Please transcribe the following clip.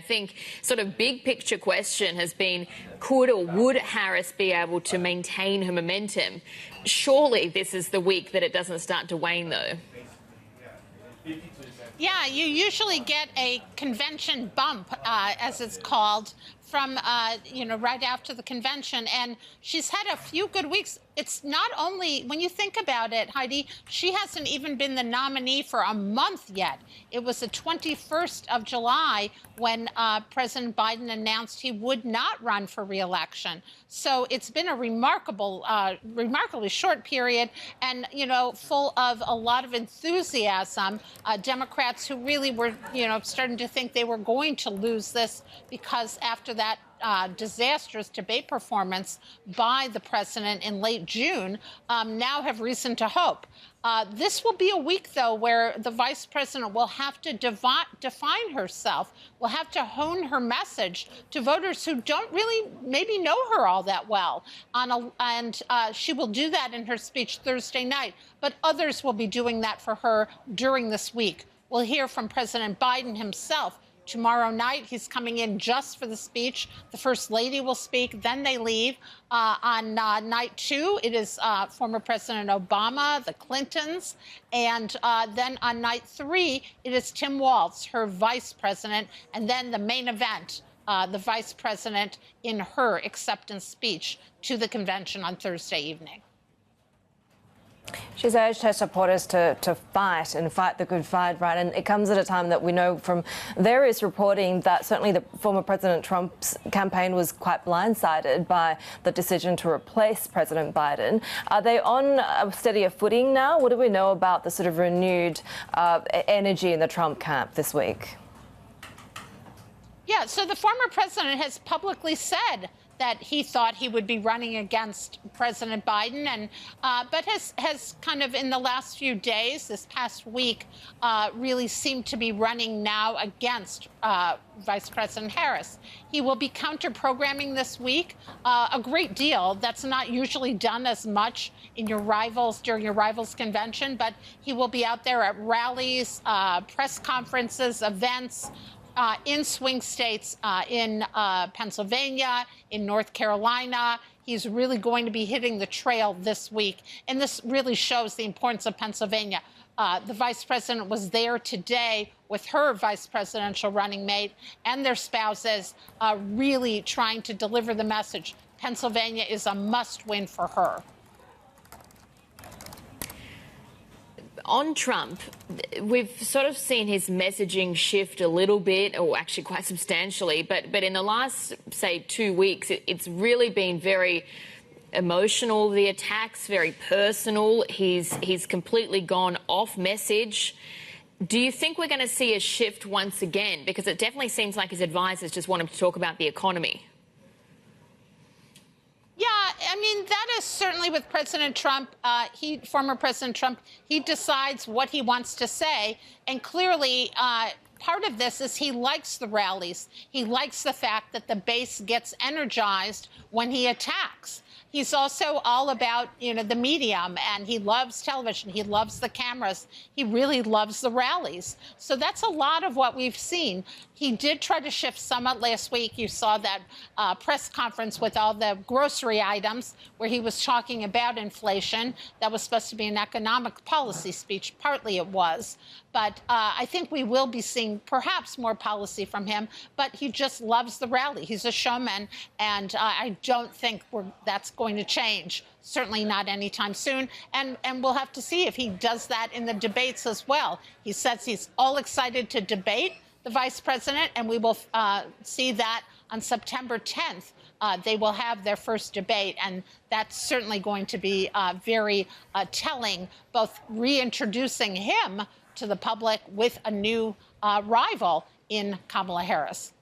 I think sort of big picture question has been, could or would Harris be able to maintain her momentum? Surely this is the week that it doesn't start to wane, though. Yeah, you usually get a convention bump, as it's called, from, right after the convention. And she's had a few good weeks. It's not only, when you think about it, Heidi, she hasn't even been the nominee for a month yet. It was the 21st of July when President Biden announced he would not run for re-election. So it's been a remarkably short period and, full of a lot of enthusiasm. Democrats who really were, starting to think they were going to lose this because after that disastrous debate performance by the president in late June, now have reason to hope. This will be a week, though, where the vice president will have to define herself, will have to hone her message to voters who don't really maybe know her all that well. And she will do that in her speech Thursday night, but others will be doing that for her during this week. We'll hear from President Biden himself tomorrow night. He's coming in just for the speech. The First Lady will speak, then they leave. On night two, it is former President Obama, the Clintons, and then on night three, it is Tim Walz, her vice president, and then the main event, the vice president in her acceptance speech to the convention on Thursday evening. She's urged her supporters to fight and fight the good fight, right? And it comes at a time that we know from various reporting that certainly the former President Trump's campaign was quite blindsided by the decision to replace President Biden. Are they on a steadier footing now? What do we know about the sort of renewed energy in the Trump camp this week? Yeah, so the former president has publicly said that he thought he would be running against President Biden, and but has kind of in the last few days, this past week, really seemed to be running now against Vice President Harris. He will be counter-programming this week a great deal. That's not usually done as much in during your rivals convention, but he will be out there at rallies, press conferences, events, in swing states, in Pennsylvania, in North Carolina. He's really going to be hitting the trail this week. And this really shows the importance of Pennsylvania. The vice president was there today with her vice presidential running mate and their spouses, really trying to deliver the message. Pennsylvania is a must-win for her. On Trump, we've sort of seen his messaging shift a little bit, or actually quite substantially, but in the last, say, 2 weeks, it's really been very emotional, the attacks, very personal. He's completely gone off message. Do you think we're going to see a shift once again? Because it definitely seems like his advisors just want him to talk about the economy. Yeah, I mean, that is certainly with President Trump, former President Trump, he decides what he wants to say. And clearly, part of this is he likes the rallies. He likes the fact that the base gets energized when he attacks. He's also all about, the medium, and he loves television. He loves the cameras. He really loves the rallies. So that's a lot of what we've seen. He did try to shift somewhat last week. You saw that press conference with all the grocery items where he was talking about inflation. That was supposed to be an economic policy speech. Partly it was. But I think we will be seeing perhaps more policy from him. But he just loves the rally. He's a showman, and I don't think that's going to change. Certainly not anytime soon. And we'll have to see if he does that in the debates as well. He says he's all excited to debate the vice president, and we will see that on September 10th. They will have their first debate, and that's certainly going to be very telling, both reintroducing him to the public with a new rival in Kamala Harris.